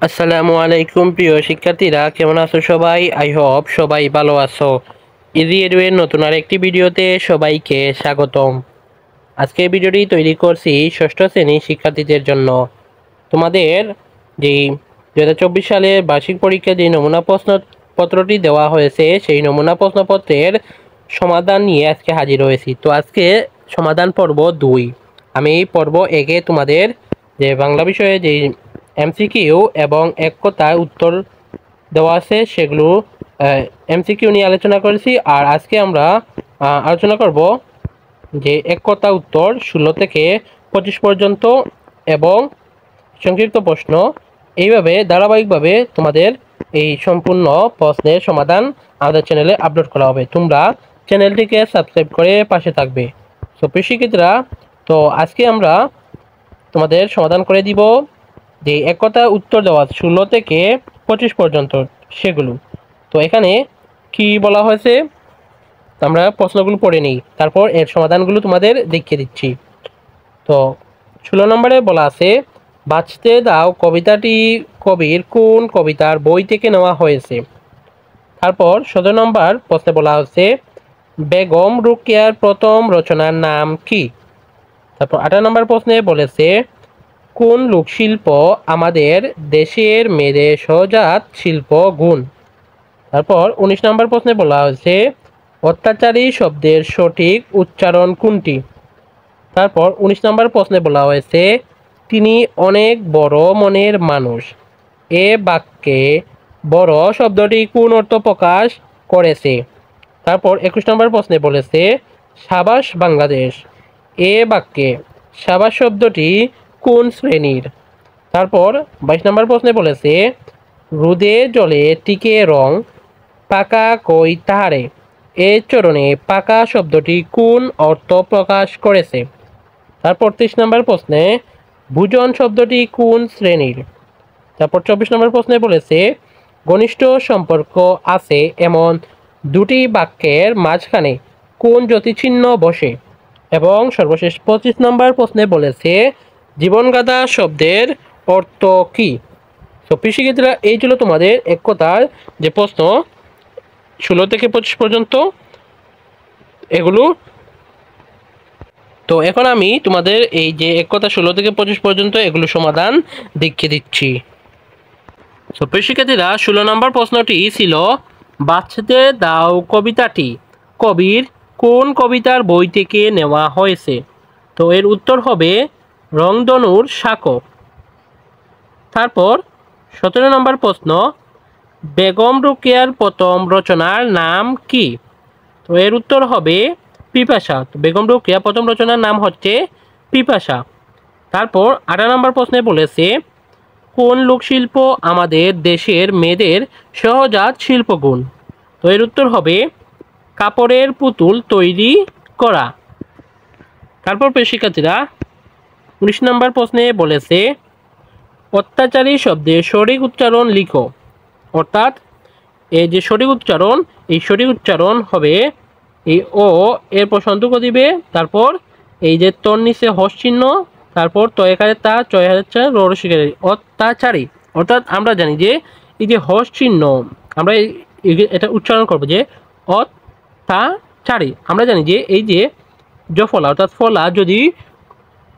আসসালামু আলাইকুম প্রিয় শিক্ষার্থীরা, কেমন আছো সবাই? আই হোপ সবাই ভালো আছো। ইজি এডুয়ের নতুন আরেকটি ভিডিওতে সবাইকে স্বাগতম। আজকে ভিডিওটি তৈরি করছি ষষ্ঠ শ্রেণীর শিক্ষার্থীদের জন্য। তোমাদের যেই 2024 সালের বার্ষিক পরীক্ষায় যে নমুনা প্রশ্নপত্রটি দেওয়া হয়েছে, সেই নমুনা প্রশ্নপত্রের সমাধান নিয়ে আজকে হাজির হয়েছি। তো আজকে সমাধান পর্ব 2। আমি পর্ব 1-এ তোমাদের যে বাংলা বিষয়ে যে এমসিকিউ এবং এক কথায় উত্তর দেওয়া আছে সেগুলো এমসিকিউ নিয়ে আলোচনা করেছি। আর আজকে আমরা আলোচনা করব যে এক কথা উত্তর 16 থেকে 25 পর্যন্ত এবং সংক্ষিপ্ত প্রশ্ন। এইভাবে ধারাবাহিকভাবে তোমাদের এই সম্পূর্ণ প্রশ্নের সমাধান আমাদের চ্যানেলে আপলোড করা হবে। তোমরা চ্যানেলটিকে সাবস্ক্রাইব করে পাশে থাকবে। তো প্রিয় শিক্ষার্থীরা, তো আজকে আমরা তোমাদের সমাধান করে দিব যে এক কথা উত্তর দেওয়া 16 থেকে 25 পর্যন্ত সেগুলো। তো এখানে কি বলা হয়েছে আমরা প্রশ্নগুলো পড়ে নিই, তারপর এর সমাধানগুলো তোমাদের দেখিয়ে দিচ্ছি। তো 16 নম্বরে বলা আছে, বাঁচতে দাও কবিতাটি কবির কোন কবিতার বই থেকে নেওয়া হয়েছে। তারপর 17 নম্বর প্রশ্নে বলা হচ্ছে, বেগম রোকেয়ার প্রথম রচনার নাম কি। তারপর 18 নম্বর প্রশ্নে বলেছে, কোন লোকশিল্প আমাদের দেশের মেয়েদের সহজাত শিল্প গুণ। তারপর 19 নম্বর প্রশ্নে বলা হয়েছে, অত্যাচারী শব্দের সঠিক উচ্চারণ কোনটি। তারপর 19 নম্বর প্রশ্নে বলা হয়েছে, তিনি অনেক বড় মনের মানুষ। এ বাক্যে বড় শব্দটি কোন অর্থ প্রকাশ করেছে। তারপর 21 নম্বর প্রশ্নে বলেছে, সাবাস বাংলাদেশ। এ বাক্যে সাবাস শব্দটি কোন শ্রেণীর। তারপর 22 নম্বর প্রশ্নে বলেছে, রোদে জলে টিকে রং পাকা কই তাহারে। এ চরণে পাকা শব্দটি কোন অর্থ প্রকাশ করেছে। তারপর 23 নম্বর প্রশ্নে, ভোজন শব্দটি কোন শ্রেণীর। তারপর 24 নম্বর প্রশ্নে বলেছে, ঘনিষ্ঠ সম্পর্ক আছে এমন দুটি বাক্যের মাঝখানে কোন জ্যোতিচিহ্ন বসে। এবং সর্বশেষ 25 নম্বর প্রশ্নে বলেছে, জীবনগাথা শব্দের অর্থ কি। তো প্রিয় শিক্ষার্থীরা, এই ছিল তোমাদের এক কথার যে প্রশ্ন 16 থেকে 25 পর্যন্ত এগুলো। তো এখন আমি তোমাদের এই যে এক কথা 16 থেকে 25 পর্যন্ত এগুলো সমাধান দেখিয়ে দিচ্ছি। তো প্রিয় শিক্ষার্থীরা, 16 নম্বর প্রশ্নটি ছিল, বাঁচতে দাও কবিতাটি কবির কোন কবিতার বই থেকে নেওয়া হয়েছে। তো এর উত্তর হবে রংধনুর শাঁখো। তারপর 17 নম্বর প্রশ্ন, বেগম রোকেয়ার প্রথম রচনার নাম কি। তো এর উত্তর হবে পিপাসা। তো বেগম রোকেয়া প্রথম রচনার নাম হচ্ছে পিপাসা। তারপর 18 নম্বর প্রশ্নে বলেছে, কোন লোকশিল্প আমাদের দেশের মেয়েদের সহজাত শিল্পগুণ। তো এর উত্তর হবে কাপড়ের পুতুল তৈরি করা। তারপর প্রিয় শিক্ষার্থীরা, 19 নম্বর প্রশ্নে বলেছে, অত্যাচারী শব্দের সঠিক উচ্চারণ লিখো। অর্থাৎ এই যে সঠিক উচ্চারণ, এই সঠিক উচ্চারণ হবে এই ও এরপর সন্তক দিবে, তারপর এই যে তর নিচে হস চিহ্ন, তারপর তয়কারে তা চয়ারে রসিকারে অত্যাচারী। অর্থাৎ আমরা জানি যে এই যে হস চিহ্ন আমরা এটা উচ্চারণ করবো যে অত্যাচারী। আমরা জানি যে এই যে জফলা অর্থাৎ ফলা যদি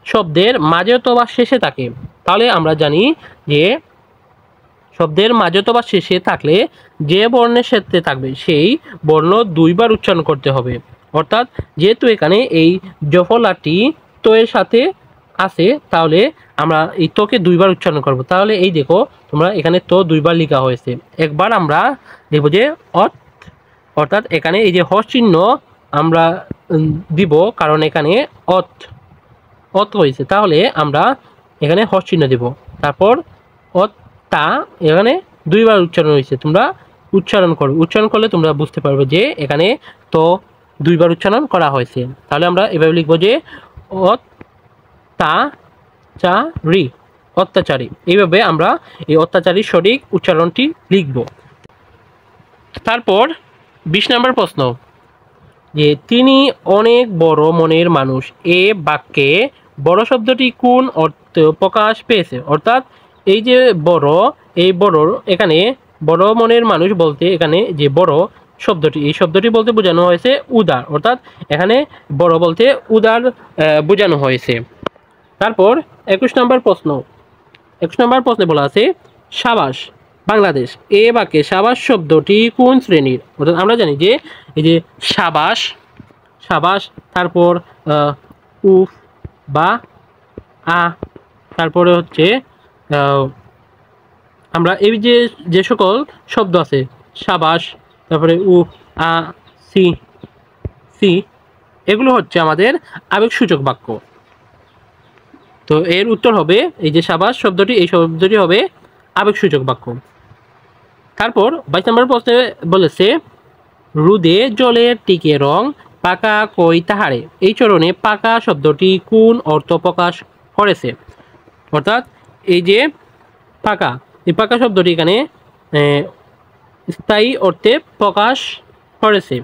শব্দের মাঝে অথবা শেষে থাকে, তাহলে আমরা জানি যে শব্দের মাঝে অথবা শেষে থাকলে যে বর্ণের সাথে থাকবে সেই বর্ণ দুইবার উচ্চারণ করতে হবে। অর্থাৎ যেহেতু এখানে এই জফলাটি তো এর সাথে আছে, তাহলে আমরা এই তোকে দুইবার উচ্চারণ করব। তাহলে এই দেখো তোমরা এখানে তো দুইবার লেখা হয়েছে। একবার আমরা দেখব যে অত, অর্থাৎ এখানে এই যে হস চিহ্ন আমরা দিব, কারণ এখানে অত অত হয়েছে, তাহলে আমরা এখানে হস চিহ্ন দেব। তারপর অত তা এখানে দুইবার উচ্চারণ হয়েছে, তোমরা উচ্চারণ করবে। উচ্চারণ করলে তোমরা বুঝতে পারবে যে এখানে তো দুইবার উচ্চারণ করা হয়েছে। তাহলে আমরা এভাবে লিখবো যে অত্যাচারী, অত্যাচারী। এইভাবে আমরা এই অত্যাচারী সঠিক উচ্চারণটি লিখব। তারপর 20 নম্বর প্রশ্ন, যে তিনি অনেক বড় মনের মানুষ। এ বাক্যে বড় শব্দটি কোন অর্থ প্রকাশ পেয়েছে। অর্থাৎ এই যে বড়, এই বড়র এখানে বড় মনের মানুষ বলতে এখানে যে বড় শব্দটি, এই শব্দটি বলতে বোঝানো হয়েছে উদার, অর্থাৎ এখানে বড় বলতে উদার বোঝানো হয়েছে। তারপর 21 নম্বর প্রশ্ন, 21 নম্বর প্রশ্নে বলা আছে সাবাস বাংলাদেশ, এ বাক্যে সাবাস শব্দটি কোন শ্রেণীর? অর্থাৎ আমরা জানি যে এই যে সাবাস, সাবাস, তারপর উফ বা আ, তারপরে হচ্ছে আমরা এই যে যে সকল শব্দ আছে সাবাস, তারপরে উফ, আ, সি, সি, এগুলো হচ্ছে আমাদের আবেগসূচক বাক্য। তো এর উত্তর হবে এই যে সাবাস শব্দটি, এই শব্দটি হবে আবেগসূচক বাক্য। তারপর 22 নম্বর প্রশ্নে বলেছে রুদে জলের টিকে রং পাকা কই তাহারে, এই চরণে পাকা শব্দটি কোন অর্থ প্রকাশ করেছে? অর্থাৎ এই যে পাকা, এই পাকা শব্দটি এখানে স্থায়ী অর্থে প্রকাশ করেছে।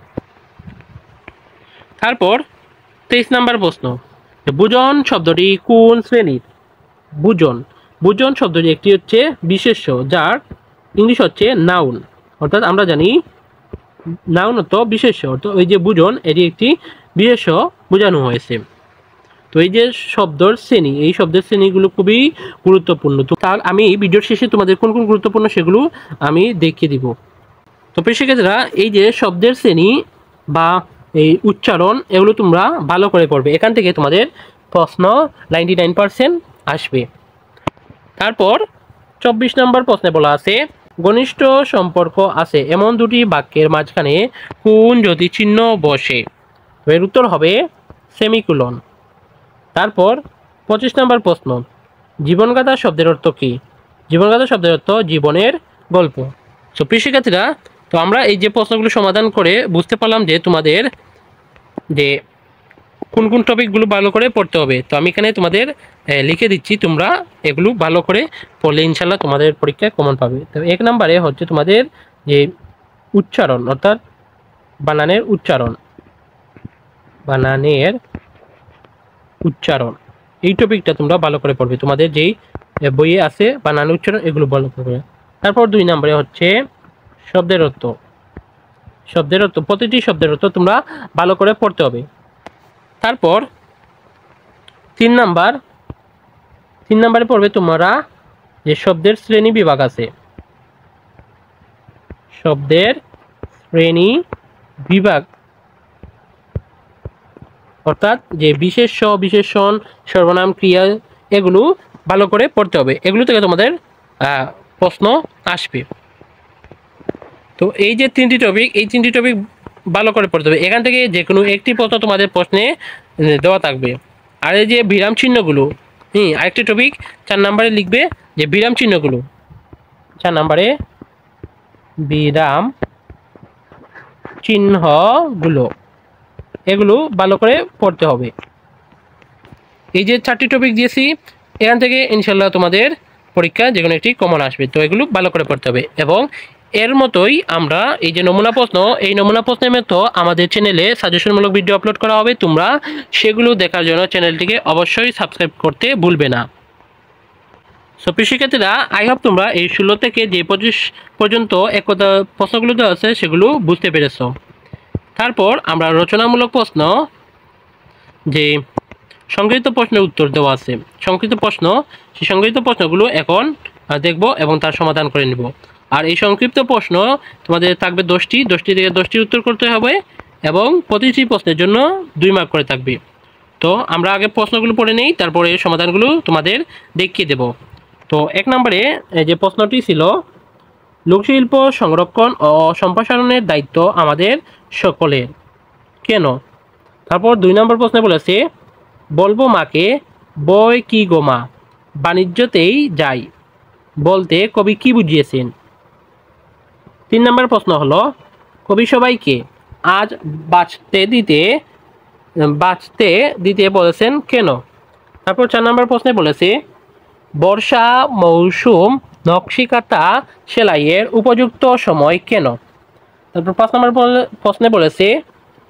তারপর 23 নম্বর প্রশ্ন, বুজন শব্দটি কোন শ্রেণীর? বুজন, বুজন শব্দটি একটি হচ্ছে বিশেষ্য, যার ইংলিশ হচ্ছে নাউন। অর্থাৎ আমরা জানি নাউন অর্থ বিশেষ্য, অর্থ ওই যে বুজন এটি একটি বিশেষ্য বোঝানো হয়েছে। তো এই যে শব্দের শ্রেণী, এই শব্দের শ্রেণীগুলো খুবই গুরুত্বপূর্ণ। তো তার আমি ভিডিওর শেষে তোমাদের কোন কোন গুরুত্বপূর্ণ সেগুলো আমি দেখিয়ে দিব। তো শিক্ষার্থীরা এই যে শব্দের শ্রেণী বা এই উচ্চারণ এগুলো তোমরা ভালো করে পড়বে, এখান থেকে তোমাদের প্রশ্ন 99% আসবে। তারপর 24 নম্বর প্রশ্নে বলা আছে ঘনিষ্ঠ সম্পর্ক আছে এমন দুটি বাক্যের মাঝখানে কোন যদি চিহ্ন বসে? এর উত্তর হবে সেমিকোলন। তারপর 25 নম্বর প্রশ্ন, জীবনগাথা শব্দের অর্থ কী? জীবনগাথা শব্দের অর্থ জীবনের গল্প। তো প্রিয় শিক্ষার্থীরা, তো আমরা এই যে প্রশ্নগুলো সমাধান করে বুঝতে পারলাম যে তোমাদের যে কোন কোন টপিকগুলো ভালো করে পড়তে হবে। তো আমি এখানে তোমাদের লিখে দিচ্ছি, তোমরা এগুলো ভালো করে পড়লে ইনশাল্লাহ তোমাদের পরীক্ষায় কমন পাবে। তো 1 নম্বরে হচ্ছে তোমাদের যে উচ্চারণ, অর্থাৎ বানানের উচ্চারণ, বানানের উচ্চারণ, এই টপিকটা তোমরা ভালো করে পড়বে, তোমাদের যেই বইয়ে আছে বানানের উচ্চারণ এগুলো ভালো করে। তারপর 2 নম্বরে হচ্ছে শব্দের অর্থ, শব্দের অর্থ, প্রতিটি শব্দের অর্থ তোমরা ভালো করে পড়তে হবে। তারপর 3 নম্বরে পড়বে তোমরা যে শব্দের শ্রেণী বিভাগ আছে, শব্দের শ্রেণী বিভাগ, অর্থাৎ যে বিশেষ্য, বিশেষণ, সর্বনাম, ক্রিয়া, এগুলো ভালো করে পড়তে হবে, এগুলো থেকে তোমাদের প্রশ্ন আসবে। তো এই যে 3টি টপিক, এই 3টি টপিক ভালো করে পড়তে হবে, এখান থেকে যে কোনো একটি প্রশ্ন তোমাদের প্রশ্নে দেওয়া থাকবে। আর এই যে বিরাম চিহ্নগুলো, আরেকটি টপিক 4 নম্বরে লিখবে যে বিরাম চিহ্নগুলো, 4 নম্বরে বিরাম চিহ্নগুলো, এগুলো ভালো করে পড়তে হবে। এই যে 4টি টপিক দিয়েছি, এখান থেকে ইনশাল্লাহ তোমাদের পরীক্ষা যে কোনো একটি কমন আসবে। তো এগুলো ভালো করে পড়তে হবে। এবং এর মতোই আমরা এই যে নমুনা প্রশ্ন, এই নমুনা প্রশ্নের মতো আমাদের চ্যানেলে সাজেশনমূলক ভিডিও আপলোড করা হবে, তোমরা সেগুলো দেখার জন্য চ্যানেলটিকে অবশ্যই সাবস্ক্রাইব করতে ভুলবে না। সো প্রিয় শিক্ষার্থীরা, আই হোপ তোমরা এই 16 থেকে যে 25 পর্যন্ত একতা প্রশ্নগুলো দেওয়া আছে সেগুলো বুঝতে পেরেছ। তারপর আমরা রচনামূলক প্রশ্ন, যে সংক্ষিপ্ত প্রশ্নের উত্তর দেওয়া আছে, সংক্ষিপ্ত প্রশ্ন, সেই সংক্ষিপ্ত প্রশ্নগুলো এখন দেখব এবং তার সমাধান করে নিব। আর এই সংক্ষিপ্ত প্রশ্ন তোমাদের থাকবে 10টি থেকে 10টির উত্তর করতে হবে এবং প্রতিটি প্রশ্নের জন্য 2 মার্ক করে থাকবে। তো আমরা আগে প্রশ্নগুলো পড়ে নেই, তারপরে সমাধানগুলো তোমাদের দেখিয়ে দেব। তো 1 নম্বরে যে প্রশ্নটি ছিল লোকশিল্প সংরক্ষণ ও সম্প্রসারণের দায়িত্ব আমাদের সকলের, কেন? তারপর 2 নম্বর প্রশ্নে বলেছে বলবো মাকে বই কি গো মা, বাণিজ্যতেই যাই বলতে কবি কি বুঝিয়েছেন? 3 নম্বর প্রশ্ন হলো কবি সবাইকে আজ বাঁচতে দিতে বলেছেন কেন? তারপর 4 নম্বর প্রশ্নে বলেছে বর্ষা মৌসুম নকশিকাঁথা সেলাইয়ের উপযুক্ত সময় কেন? তারপর 5 নম্বর প্রশ্নে বলেছে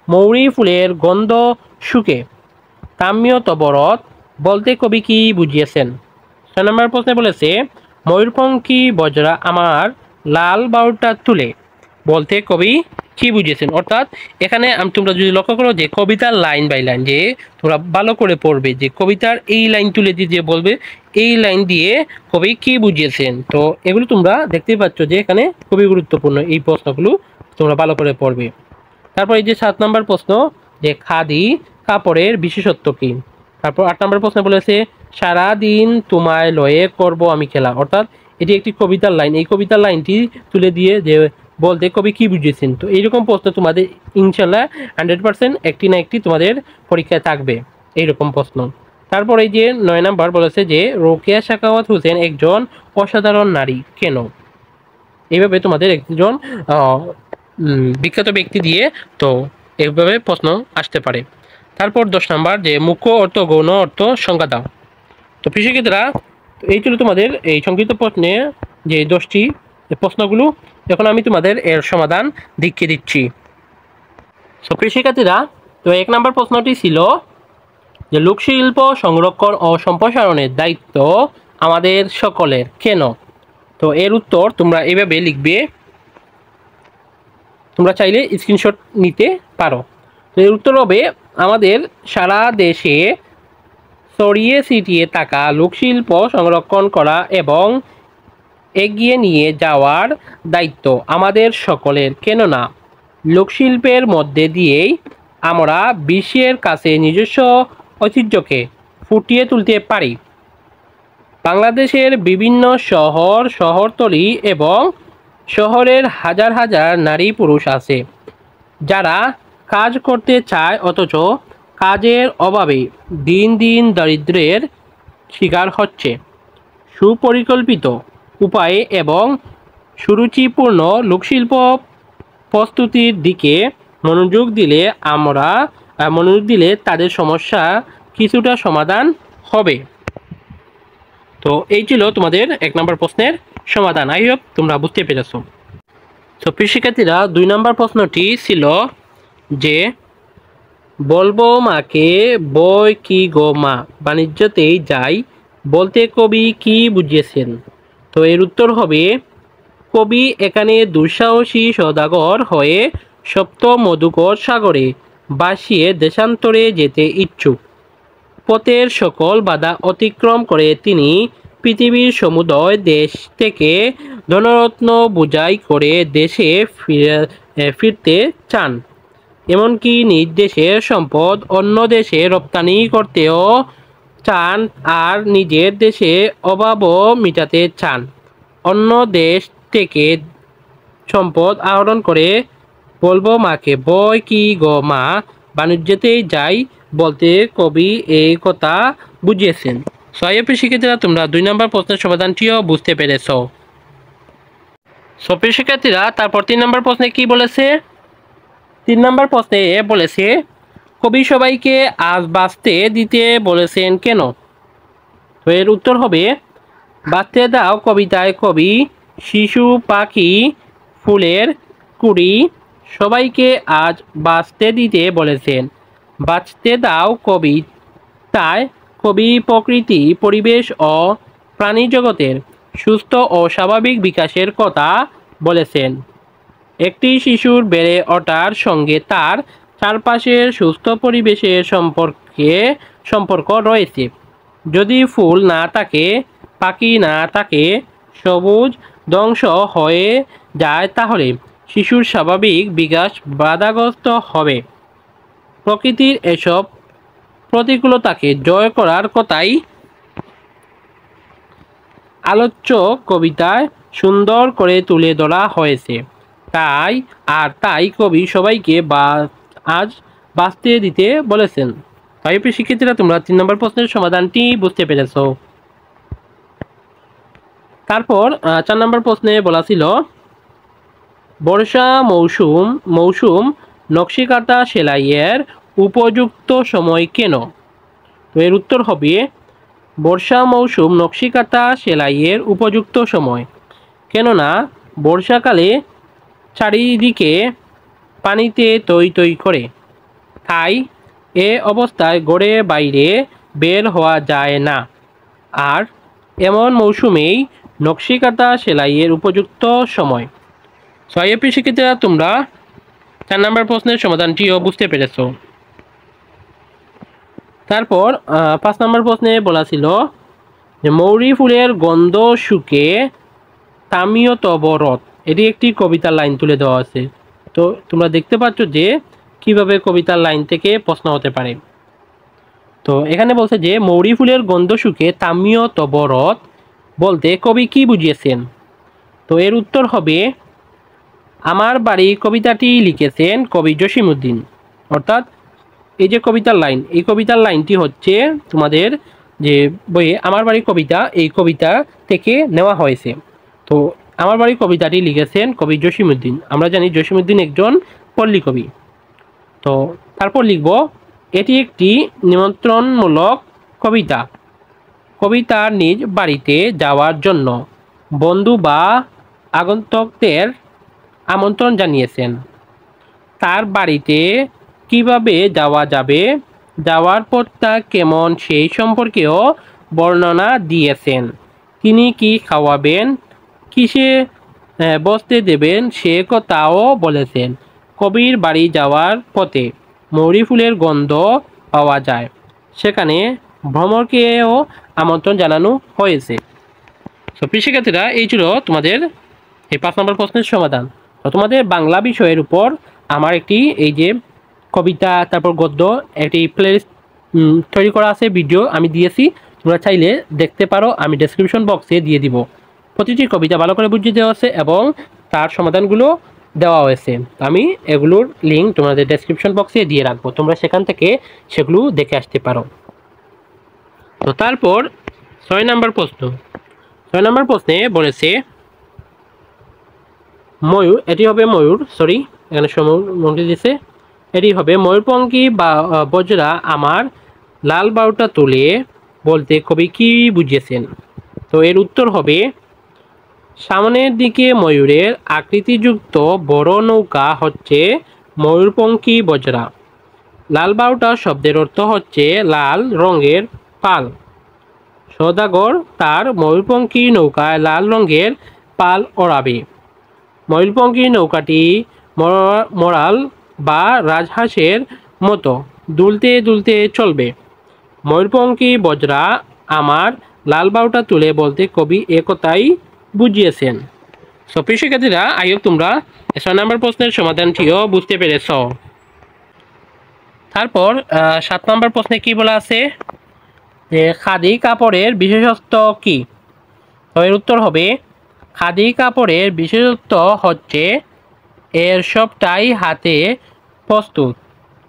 মৌরি ফুলের গন্ধ শুকে কাম্য তবরত বলতে কবি কি বুঝিয়েছেন? 6 নম্বর প্রশ্নে বলেছে ময়ূরপঙ্খী বজরা আমার লাল বাউটা তুলে বলতে কবি কি বুঝেছেন। অর্থাৎ এখানে তোমরা যদি লক্ষ্য করো যে কবিতার লাইন বাই লাইন যে তোমরা ভালো করে পড়বে যে কবিতার এই লাইন তুলে দিয়ে বলবে এই লাইন দিয়ে কবি কি বুঝিয়েছেন। তো এগুলো তোমরা দেখতেই পাচ্ছ যে এখানে খুবই গুরুত্বপূর্ণ এই প্রশ্নগুলো তোমরা ভালো করে পড়বে। তারপর এই যে 7 নম্বর প্রশ্ন যে খাদি কাপড়ের বিশেষত্ব কি। তারপর 8 নম্বর প্রশ্ন বলেছে সারাদিন তোমায় লয়ে করব আমি খেলা। অর্থাৎ এটি একটি কবিতার লাইন, এই কবিতার লাইনটি তুলে দিয়ে যে বলতে কবি কি বুঝিয়েছেন। তো এইরকম প্রশ্ন তোমাদের ইনশাল্লাহ 100% একটি না একটি তোমাদের পরীক্ষায় থাকবে এইরকম প্রশ্ন। তারপর এই যে 9 নম্বর বলেছে যে রোকেয়া সাখাওয়াত হোসেন একজন অসাধারণ নারী কেন। এইভাবে তোমাদের একজন বিখ্যাত ব্যক্তি দিয়ে তো এইভাবে প্রশ্ন আসতে পারে। তারপর 10 নম্বর যে মুখ্য অর্থ গৌণ অর্থ সংজ্ঞা দাও। তো কৃষিক্ষেত্রা এই ছিল তোমাদের এই সংক্ষিপ্ত প্রশ্নে যে 10টি প্রশ্নগুলো। এখন আমি তোমাদের এর সমাধান দেখিয়ে দিচ্ছি। তো কৃষিক্ষেত্রীরা তো 1 নম্বর প্রশ্নটি ছিল যে লোকশিল্প সংরক্ষণ ও সম্প্রসারণের দায়িত্ব আমাদের সকলের কেন। তো এর উত্তর তোমরা এইভাবে লিখবে, তোমরা চাইলে স্ক্রিনশট নিতে পারো। তো এর উত্তর হবে আমাদের সারা দেশে ছড়িয়ে ছিটিয়ে থাকা লোকশিল্প সংরক্ষণ করা এবং এগিয়ে নিয়ে যাওয়ার দায়িত্ব আমাদের সকলের, কেননা লোকশিল্পের মধ্যে দিয়েই আমরা বিশ্বের কাছে নিজস্ব ঐতিহ্যকে ফুটিয়ে তুলতে পারি। বাংলাদেশের বিভিন্ন শহর শহরতলি এবং শহরের হাজার হাজার নারী পুরুষ আছে যারা কাজ করতে চায় অথচ কাজের অভাবে দিন দিন দারিদ্র্যের শিকার হচ্ছে। সুপরিকল্পিত উপায়ে এবং সুরুচিপূর্ণ লোকশিল্প প্রস্তুতির দিকে মনোযোগ দিলে তাদের সমস্যা কিছুটা সমাধান হবে। তো এই ছিল তোমাদের 1 নম্বর প্রশ্নের সমাধান। আই হোপ তোমরা বুঝতে পেরেছো। তো শিক্ষার্থীরা 2 নম্বর প্রশ্নটি ছিল যে বলবো মাকে বই কি গো মা বাণিজ্যতেই যাই বলতে কবি কি বুঝিয়েছেন। তো এর উত্তর হবে কবি এখানে দুঃসাহসী সওদাগর হয়ে সপ্ত মধুকর সাগরে ভাসিয়ে দেশান্তরে যেতে ইচ্ছুক। পথের সকল বাধা অতিক্রম করে তিনি পৃথিবীর সমুদয় দেশ থেকে ধনরত্ন বোঝাই করে দেশে ফিরতে চান। এমনকি নিজ দেশের সম্পদ অন্য দেশে রপ্তানি করতেও চান আর নিজের দেশে অভাবও মিটাতে চান। অন্য দেশ থেকে সম্পদ আহরণ করে বলবো মাকে বই কি গো মা বাণিজ্যতেই যাই বলতে কবি এই কথা বুঝিয়েছেন। প্রিয় শিক্ষার্থীরা তোমরা 2 নম্বর প্রশ্নের সমাধানটিও বুঝতে পেরেছ। প্রিয় শিক্ষার্থীরা তারপর 3 নম্বর প্রশ্নে কি বলেছে। 3 নম্বর প্রশ্নে বলেছে কবি সবাইকে আজ বাঁচতে দিতে বলেছেন কেন। তো এর উত্তর হবে বাঁচতে দাও কবিতায় কবি শিশু পাখি ফুলের কুড়ি সবাইকে আজ বাঁচতে দিতে বলেছেন। বাঁচতে দাও কবিতায় কবি প্রকৃতি পরিবেশ ও প্রাণী জগতের সুস্থ ও স্বাভাবিক বিকাশের কথা বলেছেন। একটি শিশুর বেড়ে ওঠার সঙ্গে তার চারপাশের সুস্থ পরিবেশের সম্পর্ক রয়েছে। যদি ফুল না থাকে পাখি না থাকে সবুজ ধ্বংস হয়ে যায় তাহলে শিশুর স্বাভাবিক বিকাশ বাধাগ্রস্ত হবে। প্রকৃতির এসব প্রতিকূলতাকে জয় করার কথাই আলোচ্য কবিতায় সুন্দর করে তুলে ধরা হয়েছে। তাই কবি সবাইকে আজ বাঁচতে দিতে বলেছেন। তাই প্রিয় শিক্ষার্থীরা তোমরা 3 নম্বর প্রশ্নের সমাধানটি বুঝতে পেরেছ। তারপর 4 নম্বর প্রশ্নে বলা ছিল বর্ষা মৌসুম নকশিকাঁথা সেলাইয়ের উপযুক্ত সময় কেন। তো এর উত্তর হবে বর্ষা মৌসুম নকশিকাঁথা সেলাইয়ের উপযুক্ত সময়, কেননা বর্ষাকালে চারিদিকে পানিতে টই টই করে, তাই এ অবস্থায় ঘরে বাইরে বের হওয়া যায় না। আর এমন মৌসুমেই নকশি কাঁথা সেলাইয়ের উপযুক্ত সময়। সো আইএ প্রিয় শিক্ষার্থীরা, তোমরা 4 নম্বর প্রশ্নের সমাধানটিও বুঝতে পেরেছ। তারপর 5 নম্বর প্রশ্নে বলা ছিল যে মৌরি ফুলের গন্ধ শুকে তামিয় তবরত, এটি একটি কবিতার লাইন তুলে দেওয়া আছে। তো তোমরা দেখতে পাচ্ছ যে কিভাবে কবিতার লাইন থেকে প্রশ্ন হতে পারে। তো এখানে বলছে যে মৌরি ফুলের গন্ধ শুকে তামিয় তবরত বলতে কবি কি বুঝিয়েছেন। তো এর উত্তর হবে আমার বাড়ি কবিতাটি লিখেছেন কবি জসিমউদ্দিন। অর্থাৎ এই যে কবিতার লাইন, এই কবিতার লাইনটি হচ্ছে তোমাদের যে বইয়ে আমার বাড়ি কবিতা, এই কবিতা থেকে নেওয়া হয়েছে। তো আমার বাড়ি কবিতাটি লিখেছেন কবি জসিমউদ্দিন। আমরা জানি জসিমউদ্দিন একজন পল্লী কবি। তো তারপর লিখব এটি একটি নিমন্ত্রণমূলক কবিতা। কবিতার নিজ বাড়িতে যাওয়ার জন্য বন্ধু বা আগন্তুকদের আমন্ত্রণ জানিয়েছেন। তার বাড়িতে কিভাবে যাওয়া যাবে, যাওয়ার পথটা কেমন সেই সম্পর্কেও বর্ণনা দিয়েছেন। তিনি কি খাওয়াবেন, কিসে বসতে দেবেন সে কথাও বলেছেন। কবির বাড়ি যাওয়ার পথে মৌরি ফুলের গন্ধ পাওয়া যায়, সেখানে ভ্রমণকেও আমন্ত্রণ জানানো হয়েছে। তো প্রিয় শিক্ষার্থীরা, এই ছিল তোমাদের এই 5 নম্বর প্রশ্নের সমাধান। তো তোমাদের বাংলা বিষয়ের উপর আমার একটি এই যে কবিতা তারপর গদ্য একটি প্লেলিস্ট তৈরি করা আছে, ভিডিও আমি দিয়েছি, তোমরা চাইলে দেখতে পারো, আমি ডেসক্রিপশন বক্সে দিয়ে দিব। প্রতিটি কবিতা ভালো করে বুঝিয়ে দেওয়া আছে এবং তার সমাধানগুলো দেওয়া হয়েছে। আমি এগুলোর লিঙ্ক তোমাদের ডেসক্রিপশন বক্সে দিয়ে রাখবো, তোমরা সেখান থেকে সেগুলো দেখে আসতে পারো। তো তারপর 6 নম্বর প্রশ্ন। 6 নম্বর প্রশ্নে বলেছে ময়ূর, এটি হবে ময়ূর, সরি এখানে সময় দিয়েছে, এটি হবে ময়ূরপঙ্খী বা বজরা আমার লাল বারোটা তুলে বলতে কবি কি বুঝিয়েছেন। তো এর উত্তর হবে সামনের দিকে ময়ূরের আকৃতিযুক্ত বড় নৌকা হচ্ছে ময়ূরপঙ্খী বজরা। লাল বারোটা শব্দের অর্থ হচ্ছে লাল রঙের পাল। সওদাগর তার ময়ূরপঙ্খী নৌকায় লাল রঙের পাল ওড়াবে। ময়ূরপঙ্খী নৌকাটি মরাল বা রাজহাঁসের মতো দুলতে দুলতে চলবে। ময়ূরপঙ্খী বজরা আমার লাল বারোটা তুলে বলতে কবি একথাই বুঝিয়েছেন। সো প্রিয় শিক্ষার্থীরা, আই হোপ তোমরা 6 নম্বর প্রশ্নের সমাধানটিও বুঝতে পেরেছ। তারপর 7 নম্বর প্রশ্নে কি বলা আছে যে খাদি কাপড়ের বিশেষত্ব কি। তো এর উত্তর হবে খাদি কাপড়ের বিশেষত্ব হচ্ছে এর সবটাই হাতে প্রস্তুত।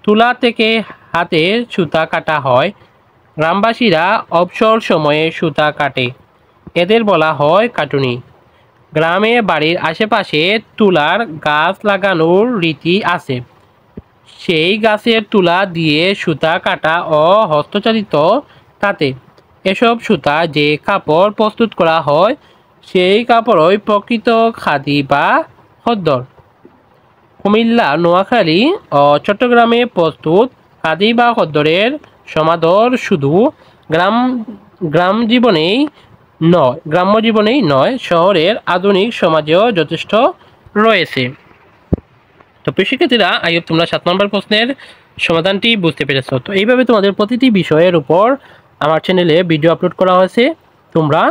তুলা থেকে হাতে সুতা কাটা হয়। গ্রামবাসীরা অবসর সময়ে সুতা কাটে, এদের বলা হয় কাটুনি। গ্রামে বাড়ির আশেপাশে তুলার গাছ লাগানোর রীতি আছে। সেই গাছের তুলা দিয়ে সুতা কাটা ও হস্তচালিত তাতে এসব সুতা যে কাপড় প্রস্তুত করা হয় সেই কাপড়ই প্রকৃত খাদি বা খদ্দর। কুমিল্লা, নোয়াখালী ও চট্টগ্রামে প্রস্তুত খাদি বা খদ্দরের সমাদর শুধু গ্রাম্য জীবনেই নয়, শহরের আধুনিক সমাজেও যথেষ্ট রয়েছে। তো প্রিয় শিক্ষার্থীরা, আই হোপ তোমরা 7 নম্বর প্রশ্নের সমাধানটি বুঝতে পেরেছ। তো এইভাবে তোমাদের প্রতিটি বিষয়ের উপর আমার চ্যানেলে ভিডিও আপলোড করা হয়েছে, তোমরা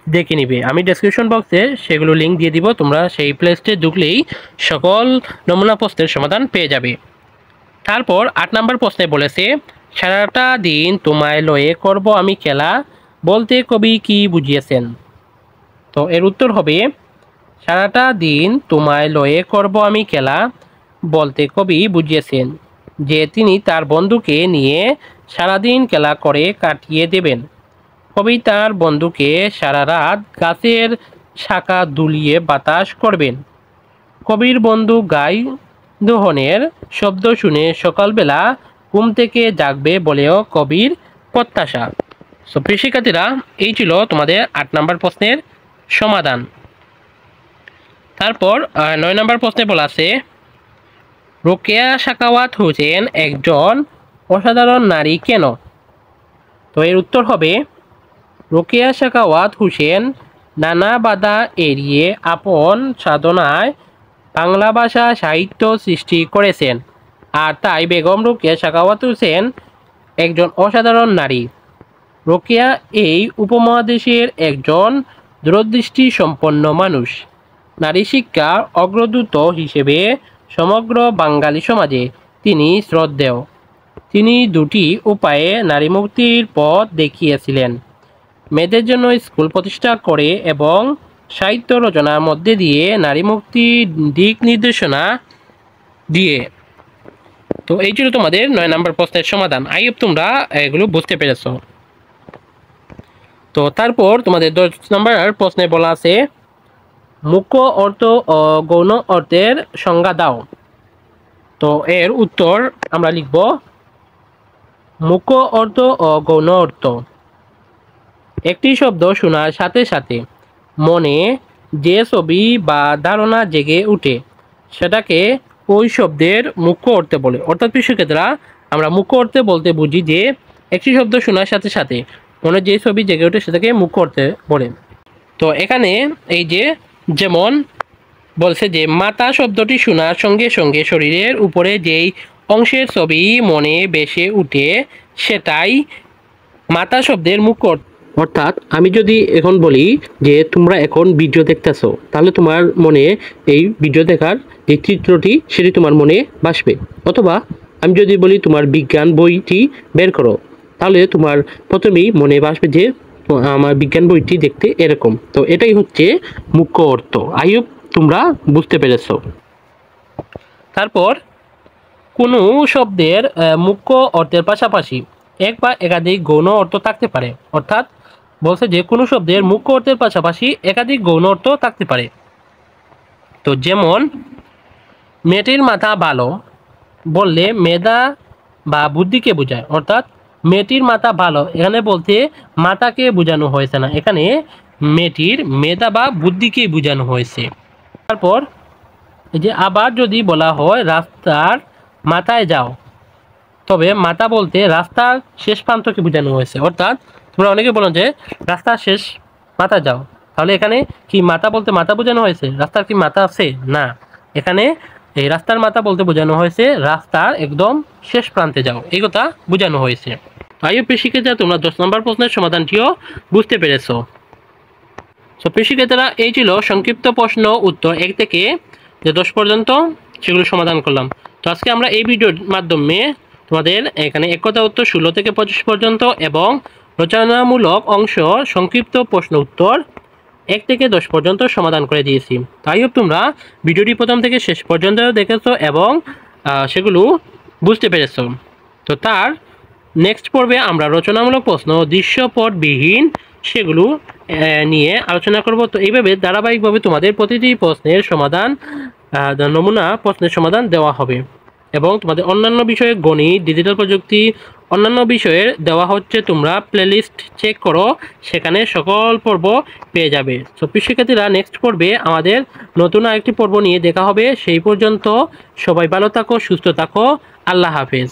দেখে নিবে। আমি ডেসক্রিপশন বক্সে সেগুলো লিঙ্ক দিয়ে দিব, তোমরা সেই প্লেলিস্টে ঢুকলেই সকল নমুনা প্রশ্নের সমাধান পেয়ে যাবে। তারপর 8 নম্বর প্রশ্নে বলেছে সারাটা দিন তোমায় লয়ে করব আমি খেলা বলতে কবি কি বুঝিয়েছেন। তো এর উত্তর হবে সারাটা দিন তোমায় লয়ে করব আমি খেলা বলতে কবি বুঝিয়েছেন যে তিনি তার বন্ধুকে নিয়ে সারাদিন খেলা করে কাটিয়ে দেবেন। কবি তার বন্ধুকে সারা রাত গাছের শাখা দুলিয়ে বাতাস করবেন। কবির বন্ধু গাই দোহনের শব্দ শুনে সকালবেলা ঘুম থেকে জাগবে বলেও কবির প্রত্যাশা। সো প্রিয় শিক্ষার্থীরা, এই ছিল তোমাদের 8 নম্বর প্রশ্নের সমাধান। তারপর 9 নম্বর প্রশ্নে বলা আছে রোকেয়া সাখাওয়াত হোসেন একজন অসাধারণ নারী কেন। তো এর উত্তর হবে রোকেয়া সাখাওয়াত হোসেন নানা বাধা এড়িয়ে আপন সাধনায় বাংলা ভাষা সাহিত্য সৃষ্টি করেছেন। আর তাই বেগম রোকেয়া সাখাওয়াত হোসেন একজন অসাধারণ নারী। রোকেয়া এই উপমহাদেশের একজন দূরদৃষ্টি সম্পন্ন মানুষ। নারী শিক্ষার অগ্রদূত হিসেবে সমগ্র বাঙালি সমাজে তিনি শ্রদ্ধেয়। তিনি দুটি উপায়ে নারী মুক্তির পথ দেখিয়েছিলেন: মেয়েদের জন্য স্কুল প্রতিষ্ঠা করে এবং সাহিত্য রচনার মধ্যে দিয়ে নারী মুক্তির দিক নির্দেশনা দিয়ে। তো এই ছিল তোমাদের 9 নম্বর প্রশ্নের সমাধান। আই হোপ তোমরা এগুলো বুঝতে পেরেছ। তো তারপর তোমাদের 10 নম্বর প্রশ্নে বলা আছে মুখ্য অর্থ ও গৌণ অর্থের সংজ্ঞা দাও। তো এর উত্তর আমরা লিখব মুখ্য অর্থ ও গৌণ অর্থ। একটি শব্দ শোনার সাথে সাথে মনে যে ছবি বা ধারণা জেগে উঠে সেটাকে ওই শব্দের মুখ্য অর্থ বলে। অর্থাৎ কৃষকেরা আমরা মুখ্য অর্থে বলতে বুঝি যে একটি শব্দ শোনার সাথে সাথে মনে যে ছবি জেগে ওঠে সেটাকে মুখ্য অর্থে বলে। তো এখানে এই যে যেমন বলছে যে মাথা শব্দটি শোনার সঙ্গে সঙ্গে শরীরের উপরে যেই অংশের ছবি মনে ভেসে উঠে সেটাই মাথা শব্দের মুখ্য অর্থ। অর্থাৎ আমি যদি এখন বলি যে তোমরা এখন ভিডিও দেখতেছো, তাহলে তোমার মনে এই ভিডিও দেখার যে চিত্রটি সেটি তোমার মনে ভাসবে। অথবা আমি যদি বলি তোমার বিজ্ঞান বইটি বের করো, তাহলে তোমার প্রথমেই মনে ভাসবে যে আমার বিজ্ঞান বইটি দেখতে এরকম। তো এটাই হচ্ছে মুখ্য অর্থ। আই হোপ তোমরা বুঝতে পেরেছো। তারপর কোনো শব্দের মুখ্য অর্থের পাশাপাশি এক বা একাধিক গৌণ অর্থ থাকতে পারে। অর্থাৎ বলছে যে কোনো শব্দের মুখ্য অর্থের পাশাপাশি একাধিক গৌণ অর্থ থাকতে পারে। তো যেমন মেয়েটির মাথা ভালো বললে মেধা বা বুদ্ধিকে বোঝায়। অর্থাৎ মেয়েটির মাথা ভালো এখানে বলতে মাথাকে বোঝানো হয়েছে না, এখানে মেয়েটির মেধা বা বুদ্ধিকে বোঝানো হয়েছে। তারপর এই যে আবার যদি বলা হয় রাস্তার মাথায় যাও, তবে মাথা বলতে রাস্তার শেষ প্রান্তকে বোঝানো হয়েছে। অর্থাৎ তোমরা অনেকে বলো যে রাস্তার শেষ মাথা যাও, তাহলে এখানে কি মাথা বলতে মাথা বোঝানো হয়েছে? রাস্তার কি মাথা আছে? না, এখানে এই রাস্তার মাথা বলতে বোঝানো হয়েছে রাস্তার একদম শেষ প্রান্তে যাও, এই কথা বোঝানো হয়েছে। আইও পেশিকেতা তোমরা 10 নম্বর প্রশ্নের সমাধানটিও বুঝতে পেরেছো। তো পেশিকেতারা এই ছিল সংক্ষিপ্ত প্রশ্ন উত্তর 1 থেকে 10 পর্যন্ত, সেগুলো সমাধান করলাম। তো আজকে আমরা এই ভিডিওর মাধ্যমে তোমাদের এখানে এক কথা উত্তর 16 থেকে 25 পর্যন্ত এবং রচনামূলক অংশ সংক্ষিপ্ত প্রশ্ন উত্তর 1 থেকে 10 পর্যন্ত সমাধান করে দিয়েছি। তাই হোক তোমরা ভিডিওটি প্রথম থেকে শেষ পর্যন্ত দেখেছো এবং সেগুলো বুঝতে পেরেছো। তো তার নেক্সট পর্বে আমরা রচনামূলক প্রশ্ন দৃশ্যপটবিহীন সেগুলো নিয়ে আলোচনা করব। তো এইভাবে ধারাবাহিকভাবে তোমাদের প্রতিটি প্রশ্নের সমাধান নমুনা প্রশ্নের সমাধান দেওয়া হবে এবং তোমাদের অন্যান্য বিষয়ে গণিত, ডিজিটাল প্রযুক্তি, অন্যান্য বিষয়ের দেওয়া হচ্ছে। তোমরা প্লেলিস্ট চেক করো, সেখানে সকল পর্ব পেয়ে যাবে। তো শিক্ষার্থীরা নেক্সট পর্বে আমাদের নতুন আরেকটি পর্ব নিয়ে দেখা হবে। সেই পর্যন্ত সবাই ভালো থাকো, সুস্থ থাকো। আল্লাহ হাফেজ।